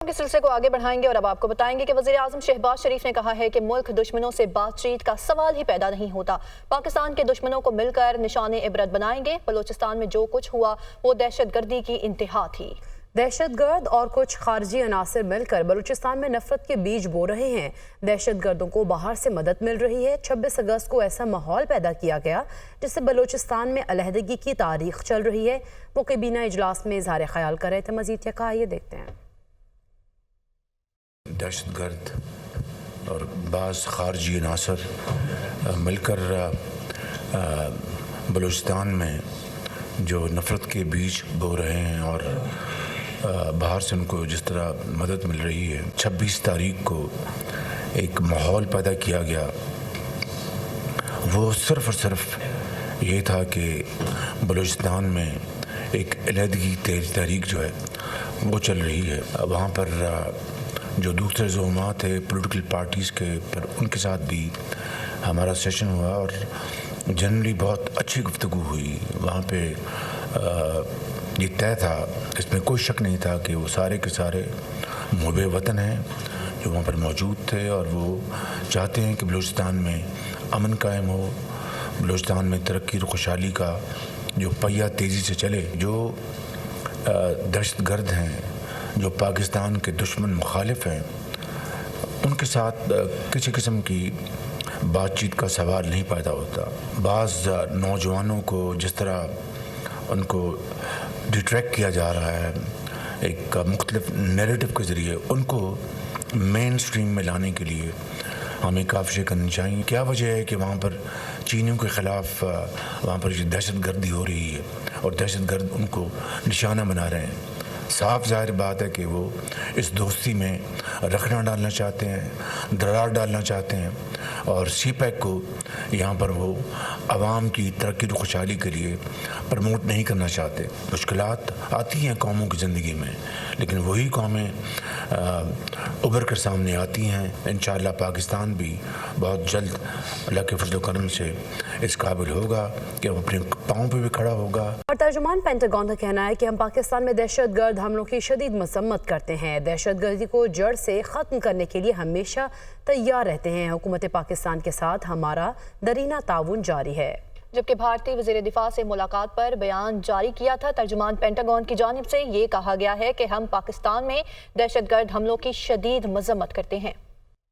کے سلسلے کو آگے بڑھائیں گے اور اب آپ کو بتائیں گے کہ وزیر اعظم شہباز شریف نے کہا ہے کہ ملک دشمنوں سے بات چیت کا سوال ہی پیدا نہیں ہوتا۔ پاکستان کے دشمنوں کو مل کر نشان عبرت بنائیں گے۔ بلوچستان میں جو کچھ ہوا وہ دہشت گردی کی انتہا تھی۔ دہشت گرد اور کچھ خارجی عناصر مل کر بلوچستان میں نفرت کے بیج بو رہے ہیں۔ دہشت گردوں کو باہر سے مدد مل رہی ہے۔ 26 اگست کو ایسا ماحول پیدا کیا گیا جس سے بلوچستان میں علیحدگی کی تاریخ چل رہی ہے۔ وہ کابینہ اجلاس میں اظہار خیال کر رہے تھے۔ مزید کیا کہا یہ دیکھتے ہیں۔ دہشت گرد اور بعض خارجی عناصر مل کر بلوچستان میں جو نفرت کے بیج بو رہے ہیں اور باہر سے ان کو جس طرح مدد مل رہی ہے، 26 تاریخ کو ایک ماحول پیدا کیا گیا۔ وہ صرف اور صرف یہ تھا کہ بلوچستان میں ایک علیحدگی تحریک جو ہے وہ چل رہی ہے۔ وہاں پر جو دوسرے زعماء تھے پولیٹیکل پارٹیز کے، پر ان کے ساتھ بھی ہمارا سیشن ہوا اور جنرلی بہت اچھی گفتگو ہوئی۔ وہاں پہ یہ طے تھا، اس میں کوئی شک نہیں تھا کہ وہ سارے کے سارے محب وطن ہیں جو وہاں پر موجود تھے، اور وہ چاہتے ہیں کہ بلوچستان میں امن قائم ہو، بلوچستان میں ترقی اور خوشحالی کا جو پہیہ تیزی سے چلے۔ جو دہشت گرد ہیں، جو پاکستان کے دشمن مخالف ہیں، ان کے ساتھ کسی قسم کی بات چیت کا سوال نہیں پیدا ہوتا۔ بعض نوجوانوں کو جس طرح ان کو ڈیٹریکٹ کیا جا رہا ہے ایک مختلف نیریٹو کے ذریعے، ان کو مین سٹریم میں لانے کے لیے ہمیں کافشیں کرنی چاہیے۔ کیا وجہ ہے کہ وہاں پر چینیوں کے خلاف وہاں پر دہشت گردی ہو رہی ہے اور دہشت گرد ان کو نشانہ بنا رہے ہیں؟ صاف ظاہر بات ہے کہ وہ اس دوستی میں رکھنا ڈالنا چاہتے ہیں، درار ڈالنا چاہتے ہیں، اور سی پیک کو یہاں پر وہ عوام کی ترقی و خوشحالی کے لیے پروموٹ نہیں کرنا چاہتے۔ مشکلات آتی ہیں قوموں کی زندگی میں، لیکن وہی قومیں ابھر کر سامنے آتی ہیں۔ انشاءاللہ پاکستان بھی بہت جلد اللہ کے فضل و کرم سے اس قابل ہوگا کہ وہ اپنے پاؤں پہ بھی کھڑا ہوگا۔ اور ترجمان پینٹاگون کا کہنا ہے کہ ہم پاکستان میں دہشت گرد حملوں کی شدید مذمت کرتے ہیں۔ دہشت گردی کو جڑ سے ختم کرنے کے لیے ہمیشہ تیار رہتے ہیں۔ حکومت پاکستان کے ساتھ ہمارا درینہ تعاون جاری ہے۔ جبکہ بھارتی وزیر دفاع سے ملاقات پر بیان جاری کیا تھا، ترجمان پینٹاگون کی جانب سے یہ کہا گیا ہے کہ ہم پاکستان میں دہشت گرد حملوں کی شدید مذمت کرتے ہیں۔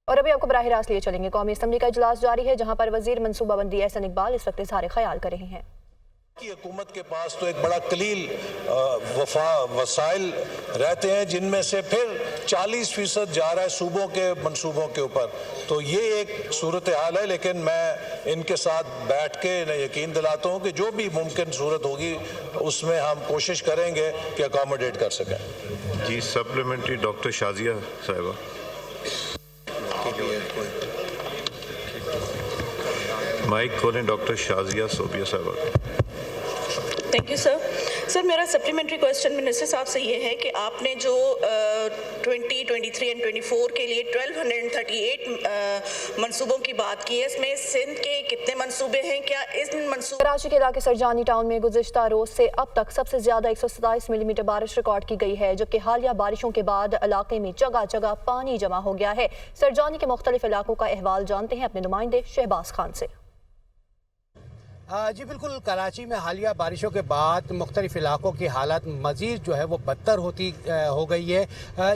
اور ابھی آپ کو براہ راست لیے چلیں گے۔ قومی اسمبلی کا اجلاس جاری ہے، جہاں پر وزیر منصوبہ بندی احسن اقبال اس وقت اظہار خیال کر رہے ہیں۔ کی حکومت کے پاس تو ایک بڑا قلیل وسائل رہتے ہیں، جن میں سے پھر 40% جا رہا ہے صوبوں کے منصوبوں کے اوپر۔ تو یہ ایک صورتحال ہے، لیکن میں ان کے ساتھ بیٹھ کے انہیں یقین دلاتا ہوں کہ جو بھی ممکن صورت ہوگی اس میں ہم کوشش کریں گے کہ اکاموڈیٹ کر سکیں۔ جی سپلیمنٹری ڈاکٹر شازیہ صاحبہ۔ مائک کھولیں ڈاکٹر شازیہ صوبیہ صاحبہ۔ تھینک یو سر میرا سپلیمنٹری کوسچن منسٹر صاحب سے یہ ہے کہ آپ نے جو 2023 اور 24 کے لیے 1238 منصوبوں کی بات کی ہے، اس میں سندھ کے کتنے منصوبے ہیں؟ کیا ان منصوبوں کراچی کے علاقے سرجانی ٹاؤن میں گزشتہ روز سے اب تک سب سے زیادہ 127 ملی میٹر بارش ریکارڈ کی گئی ہے، جبکہ حالیہ بارشوں کے بعد علاقے میں جگہ جگہ پانی جمع ہو گیا ہے۔ سرجانی کے مختلف علاقوں کا احوال جانتے ہیں اپنے نمائندے شہباز خان سے۔ جی بالکل، کراچی میں حالیہ بارشوں کے بعد مختلف علاقوں کی حالت مزید جو ہے وہ بدتر ہو گئی ہے۔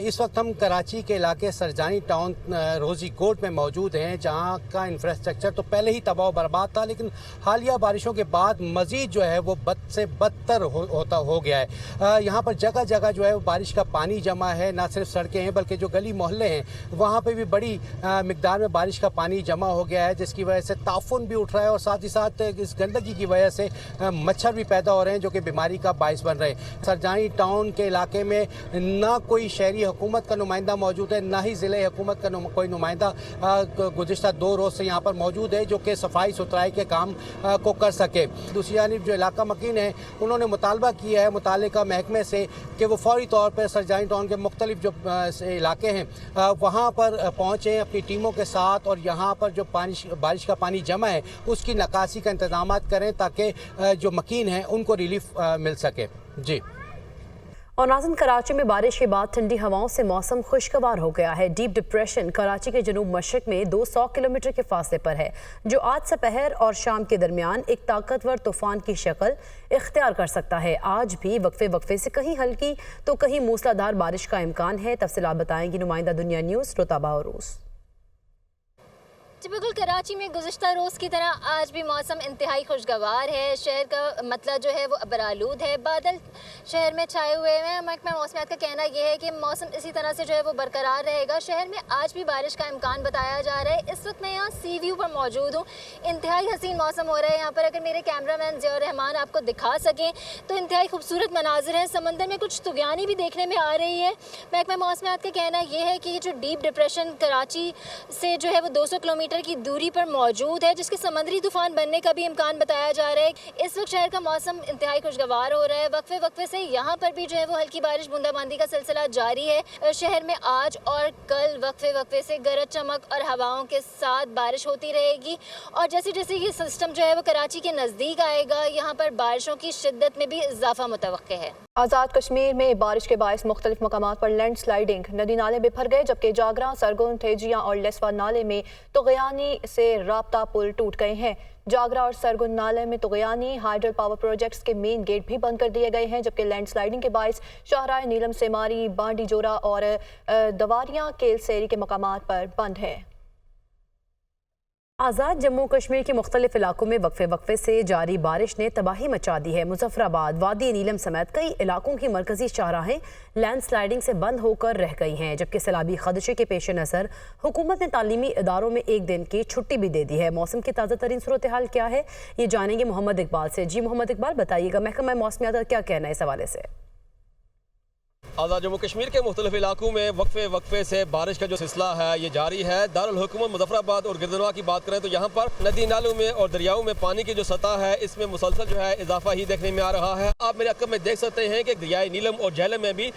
اس وقت ہم کراچی کے علاقے سرجانی ٹاؤن روزی کوٹ میں موجود ہیں، جہاں کا انفراسٹرکچر تو پہلے ہی تباہ و برباد تھا، لیکن حالیہ بارشوں کے بعد مزید جو ہے وہ بد سے بدتر ہو گیا ہے۔ یہاں پر جگہ جگہ جو ہے وہ بارش کا پانی جمع ہے، نہ صرف سڑکیں ہیں بلکہ جو گلی محلے ہیں وہاں پہ بھی بڑی مقدار میں بارش کا پانی جمع ہو گیا ہے، جس کی وجہ سے تعفن بھی اٹھ رہا ہے، اور ساتھ ہی ساتھ اس گندگی کی وجہ سے مچھر بھی پیدا ہو رہے ہیں جو کہ بیماری کا باعث بن رہے ہیں۔ سرجانی ٹاؤن کے علاقے میں نہ کوئی شہری حکومت کا نمائندہ موجود ہے، نہ ہی ضلع حکومت کا کوئی نمائندہ گزشتہ 2 روز سے یہاں پر موجود ہے جو کہ صفائی ستھرائی کے کام کو کر سکے۔ دوسری جانب جو علاقہ مکین ہے، انہوں نے مطالبہ کیا ہے متعلقہ محکمے سے کہ وہ فوری طور پر سرجانی ٹاؤن کے مختلف جو علاقے ہیں وہاں پر پہنچیں اپنی ٹیموں کے ساتھ، اور یہاں پر جو بارش کا پانی جمع ہے اس کی نکاسی کا انتظامات کریں تاکہ جو مکین ہیں ان کو ریلیف مل سکے۔ جی اور नाज़रीन, कराची में बारिश के बाद ठंडी हवाओं से मौसम खुशगवार हो गया है। डीप डिप्रेशन कराची के जनूब मशरक में 200 किलोमीटर के फासले पर है, जो आज सपहर और शाम के दरमियान एक ताकतवर तूफान की शक्ल इख्तियार कर सकता है। आज भी वक्फे वक्फे से कहीं हल्की तो कहीं मूसलाधार बारिश का इम्कान है। तफसीलात बताएंगी नुमाइंदा दुनिया न्यूज़ रोताबा उरूस। बिल्कुल कराची में गुज़िश्ता रोज़ की तरह आज भी मौसम इंतहाई खुशगवार है। शहर का मतला जो है वो अबरालूद है, बादल शहर में छाए हुए हैं। महकमा मौसमियात का कहना यह है कि मौसम इसी तरह से जो है वो बरकरार रहेगा। शहर में आज भी बारिश का इम्कान बताया जा रहा है। इस वक्त मैं यहाँ सी व्यू पर मौजूद हूँ। इंतहाई हसीन मौसम हो रहा है यहाँ पर। अगर मेरे कैमरामैन ज़िया रहमान आपको दिखा सकें तो इंतहाई खूबसूरत मनाजिर हैं। समंदर में कुछ तुगयानी भी देखने में आ रही है। महकमा मौसमियात का कहना यह है कि ये जो डीप डिप्रेशन कराची से जो है वो 200 किलोमीटर की दूरी पर मौजूद है, जिसके समंदरी तूफान बनने का भी इम्कान बताया जा रहा है। इस वक्त शहर का मौसम इंतहाई खुशगवार हो रहा है। वक्फे वक्फे से यहाँ पर भी जो है वो हल्की बारिश बूंदाबांदी का सिलसिला जारी है। शहर में आज और कल वक्फे वक्फे से गरज चमक और हवाओं के साथ बारिश होती रहेगी। और जैसे जैसे ये सिस्टम जो है वो कराची के नज़दीक आएगा, यहाँ पर बारिशों की शिद्दत में भी इजाफा मुतवक्के है। आज़ाद कश्मीर में बारिश के बायस मुख्तलिफ मकामात पर लैंड स्लाइडिंग, नदी नाले बिफर गए, जबकि जागरा, सरगुन, थेजिया और लेसवा नाले में तुगयानी से राब्ता पुल टूट गए हैं। जागरा और सरगुन नाले में तुगयानी हाइड्रो पावर प्रोजेक्ट्स के मेन गेट भी बंद कर दिए गए हैं, जबकि लैंड स्लाइडिंग के बायस शाहराह नीलम सेमारी, बांडी जोरा और दवारियां केल सेरी के मकामात पर बंद है। आज़ाद जम्मू कश्मीर के मुख्तलिफ इलाकों में वक्फे वक्फे से जारी बारिश ने तबाही मचा दी है। मुजफ्फराबाद, वादी नीलम समेत कई इलाकों की मरकजी शाहराहें लैंड स्लाइडिंग से बंद होकर रह गई हैं, जबकि सैलाबी खदशे के पेश नज़र हुकूमत ने तालीमी इदारों में एक दिन की छुट्टी भी दे दी है। मौसम की ताज़ा तरीन सूरत हाल क्या है, ये जानेंगे मोहम्मद इकबाल से। जी मोहम्मद इकबाल, बताइएगा महकमा मौसमियात का क्या कहना है इस हवाले से? आज़ाद जम्मू कश्मीर के मुख्तलिफ इलाकों में वक्फे वक्फे से बारिश का जो सिलसिला है ये जारी है। दारुल हुकूमत मुजफ्फराबाद और गिरदनवा की बात करें तो यहाँ पर नदी नालों में और दरियाओं में पानी की जो सतह है इसमें मुसलसल जो है इजाफा ही देखने में आ रहा है। आप मेरे अक्ब में देख सकते हैं कि दरियाए नीलम और झेलम में भी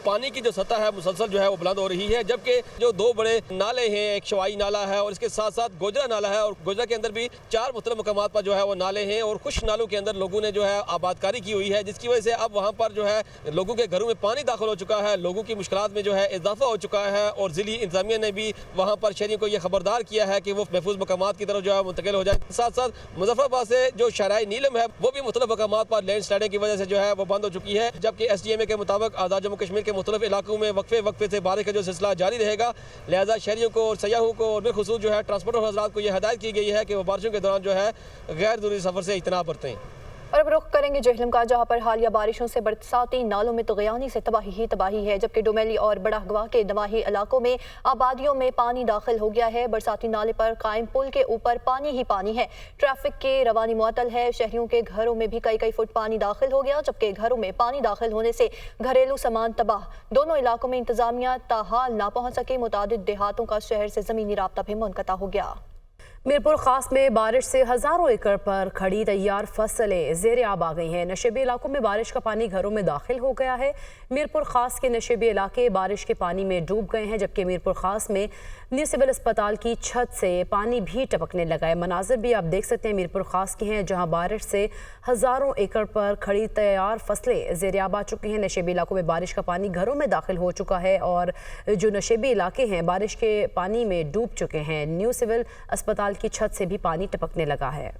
पानी की जो सतह है मुसलसल जो है वो बुलंद हो रही है, जबकि जो दो बड़े नाले हैं, एक शवाई नाला है और इसके साथ साथ गोजरा नाला है, और गोजरा के अंदर भी 4 मुख्तलिफ मकामात पर जो है वो नाले हैं और कुछ नालों के अंदर लोगों ने जो है आबादकारी की हुई है, जिसकी वजह से अब वहाँ पर जो है लोगों के घरों में पानी दाखिल हो चुका है, लोगों की मुश्किलात में जो है इजाफा हो चुका है। और जिली इंतजामिया ने भी वहाँ पर शहरियों को यह खबरदार किया है कि वो महफूज मकामात की तरफ जो है मुंतकिल हो जाए। साथ साथ मुजफ्फराबाद से जो शराय नीलम है वो भी मुख्तलिफ मकामात पर लैंड स्लाइडिंग की वजह से जो है वो बंद हो चुकी है, जबकि SDMA के मुताबिक आज़ाद जम्मू कश्मीर के मुख्तलिफ इलाकों में वक्फे वक्फे से बारिश का जो सिलसिला जारी रहेगा। लिहाजा शहरियों को और सयाहों को और बेखुसूस जो है ट्रांसपोर्टर हज़रात को यह हदायत की गई है कि वो बारिशों के दौरान जो है गैर ज़रूरी सफ़र से इज्तनाब बरतें। और अब रुख करेंगे जहलम का, जहां पर हालिया बारिशों से बरसाती नालों में तुगयानी से तबाही ही तबाही है, जबकि डोमेली और बड़ाहगवा के नवाही इलाकों में आबादियों में पानी दाखिल हो गया है। बरसाती नाले पर कायम पुल के ऊपर पानी ही पानी है। ट्रैफिक की रवानी मुअत्तल है। शहरियों के घरों में भी कई फुट पानी दाखिल हो गया, जबकि घरों में पानी दाखिल होने से घरेलू सामान तबाह। दोनों इलाकों में इंतजामिया ताहाल ना पहुँच सके। मुतादिद देहातों का शहर से ज़मीनी राब्ता भी मुनक़ता हो गया। मीरपुर खास में बारिश से हज़ारों एकड़ पर खड़ी तैयार फसलें ज़ेर आब आ गई हैं। नशेबी इलाकों में बारिश का पानी घरों में दाखिल हो गया है। मीरपुर खास के नशेबी इलाके बारिश के पानी में डूब गए हैं, जबकि मीरपुर खास में न्यू सिविल अस्पताल की छत से पानी भी टपकने लगा है। मनाजिर भी आप देख सकते हैं मीरपुर खास की हैं, जहां बारिश से हज़ारों एकड़ पर खड़ी तैयार फसलें ज़ेर आब आ चुकी हैं। नशेबी इलाकों में बारिश का पानी घरों में दाखिल हो चुका है और जो नशेबी इलाके हैं बारिश के पानी में डूब चुके हैं। न्यू सिविल अस्पताल की छत से भी पानी टपकने लगा है।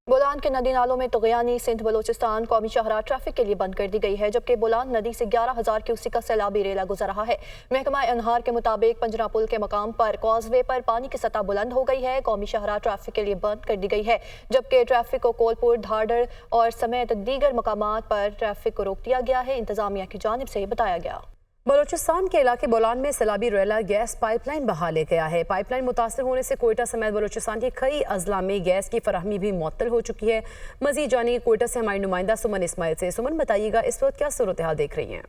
बोलान के नदी नालों में तुगयानी सिंध बलोचिस्तान कौमी शाहराह ट्रैफिक के लिए बंद कर दी गई है, जबकि बोलान नदी से 11,000 क्यूसेक का सैलाबी रेला गुजर रहा है। महकमा अनहार के मुताबिक पंजरा पुल के मकाम पर कॉजवे पर पानी की सतह बुलंद हो गई है। कौमी शाहराह ट्रैफिक के लिए बंद कर दी गई है, जबकि ट्रैफिक को कोलपुर, धाड़र और समेत दीगर मकामात पर ट्रैफिक को रोक दिया गया है। इंतजामिया की जानिब से बताया गया। बलोचिस्तान के इलाके बोलान में सैलाबी रेला गैस पाइपलाइन बहा ले गया है। पाइपलाइन मुतासर होने से कोयटा समेत बलोचिस्तान के कई अजला में गैस की फराहमी भी मुअत्तल हो चुकी है। मजीद जानिए कोयटा से हमारी नुमाइंदा सुमन इस्माइल से। सुमन, बताइएगा इस वक्त क्या सूरत हाल देख रही हैं?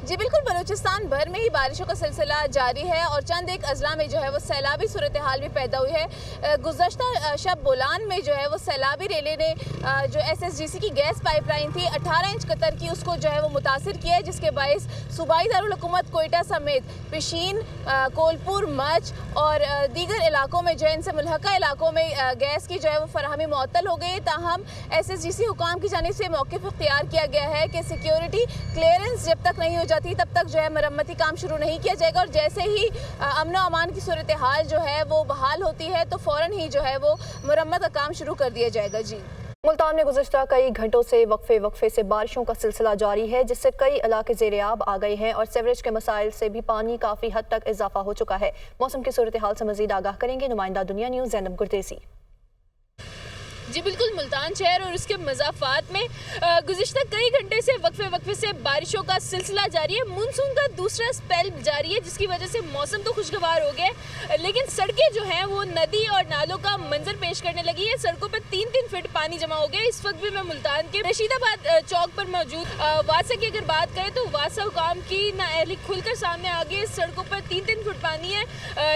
जी बिल्कुल, बलूचिस्तान भर में ही बारिशों का सिलसिला जारी है और चंद एक अजला में जो है वो सैलाबी सूरत हाल भी पैदा हुई है। गुज़श्ता शब बोलान में जो है वो सैलाबी रेले ने जो SSGC की गैस पाइपलाइन थी 18 इंच कतर की, उसको जो है वो मुतासिर किया है, जिसके बायस सूबाई दारुल हुकूमत कोयटा समेत पिशीन, कोलपुर, मच और दीगर इलाकों में जो है इनसे मुल्हका इलाकों में गैस की जो है वो फराहमी मुअत्तल हो गई। ताहम SSGC हुकाम की जानिब से मौक़िफ़ इख्तियार किया गया है कि सिक्योरिटी क्लियरेंस जब तक नहीं हो जाती तब तक जो है मरम्मती काम शुरू नहीं किया जाएगा और जैसे ही अमन व अमान की सूरत हाल जो है वो बहाल होती है तो फ़ौरन ही जो है वो मरम्मत का काम शुरू कर दिया जाएगा। जी, मुल्तान में गुज़श्ता कई घंटों से वक्फे से बारिशों का सिलसिला जारी है, जिससे कई इलाके ज़ेर-ए-आब आ गए हैं और सीवरेज के मसाइल से भी पानी काफ़ी हद तक इजाफा हो चुका है। मौसम की सूरत हाल से मज़ीद आगाह करेंगे नुमाइंदा दुनिया न्यूज़ ज़ैनब गुरदेसी। जी बिल्कुल, मुल्तान शहर और उसके मज़ाफ़ात में गुज़िश्ता कई घंटे से वक्फे से बारिशों का सिलसिला जारी है। मानसून का दूसरा स्पेल जारी है, जिसकी वजह से मौसम तो खुशगवार हो गया है, लेकिन सड़कें जो हैं वो नदी और नालों का मंजर पेश करने लगी है। सड़कों पर 3-3 फीट पानी जमा हो गया। इस वक्त भी मैं मुल्तान के रशीदाबाद चौक पर मौजूद वासा की अगर बात करें तो वासा हुकाम की नाअहली खुलकर सामने आ गई। सड़कों पर 3-3 फुट पानी है,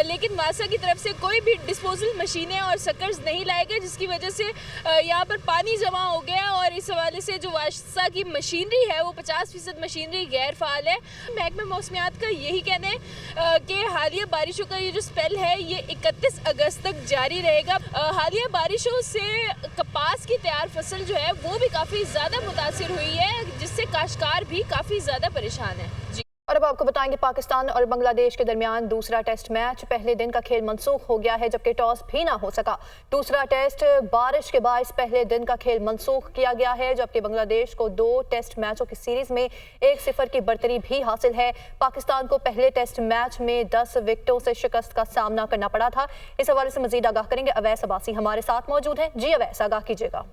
लेकिन वासा की तरफ से कोई भी डिस्पोजल मशीनें और सकर्स नहीं लाए गए, जिसकी वजह से यहाँ पर पानी जमा हो गया और इस हवाले से जो वासा की मशीनरी है वो 50% मशीनरी गैर फाल है। महकमे मौसमियात का यही कहना है कि हालिया बारिशों का ये जो स्पेल है ये 31 अगस्त तक जारी रहेगा। हालिया बारिशों से कपास की तैयार फसल जो है वो भी काफ़ी ज़्यादा मुतासिर हुई है, जिससे काश्तकार भी काफ़ी ज़्यादा परेशान है। जी, और अब आपको बताएंगे पाकिस्तान और बांग्लादेश के दरमियान दूसरा टेस्ट मैच पहले दिन का खेल मंसूख हो गया है, जबकि टॉस भी ना हो सका। दूसरा टेस्ट बारिश के बायस पहले दिन का खेल मंसूख किया गया है, जबकि बांग्लादेश को 2 टेस्ट मैचों की सीरीज में 1-0 की बरतरी भी हासिल है। पाकिस्तान को पहले टेस्ट मैच में 10 विकेटों से शिकस्त का सामना करना पड़ा था। इस हवाले से मजीद आगाह करेंगे अवैस अब्बासी हमारे साथ मौजूद हैं। जी अवैस, आगाह कीजिएगा।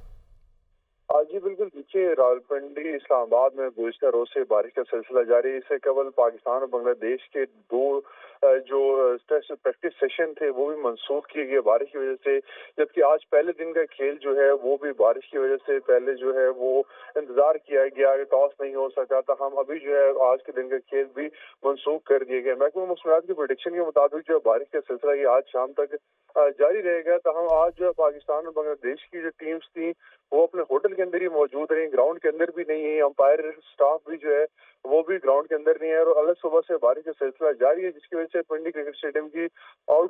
जी बिल्कुल, देखिए रावलपिंडी इस्लामाबाद में गुज़िश्ता रोज से बारिश का सिलसिला जारी है। इससे केवल पाकिस्तान और बांग्लादेश के 2 जो टेस्ट प्रैक्टिस सेशन थे वो भी मनसूख किए गए बारिश की वजह से, जबकि आज पहले दिन का खेल जो है वो भी बारिश की वजह से पहले जो है वो इंतजार किया गया, टॉस नहीं हो सका था। हम अभी जो है आज के दिन का खेल भी मनसूख कर दिए गए। महकमा मौसमियात की प्रेडिक्शन के मुताबिक जो बारिश का सिलसिला ये आज शाम तक जारी रहेगा। तो हम आज जो पाकिस्तान और बांग्लादेश की जो टीम्स थी वो अपने होटल के अंदर ही मौजूद रही, ग्राउंड के अंदर भी नहीं है। अंपायर स्टाफ भी जो है वो भी ग्राउंड के अंदर नहीं है और अलग सुबह से बारिश का सिलसिला जारी है, जिसकी वजह से पिंडी क्रिकेट स्टेडियम की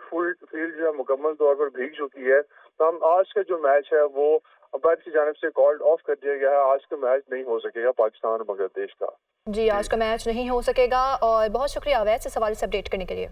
फील्ड जो है मुकम्मल तौर पर भीग चुकी है। तो हम आज का जो मैच है वो अंपायर की जानिब से कॉल्ड ऑफ कर दिया गया है। आज का मैच नहीं हो सकेगा पाकिस्तान और बांग्लादेश का। जी, आज का मैच नहीं हो सकेगा और बहुत शुक्रिया अवैस इस हवाले से अपडेट करने के लिए।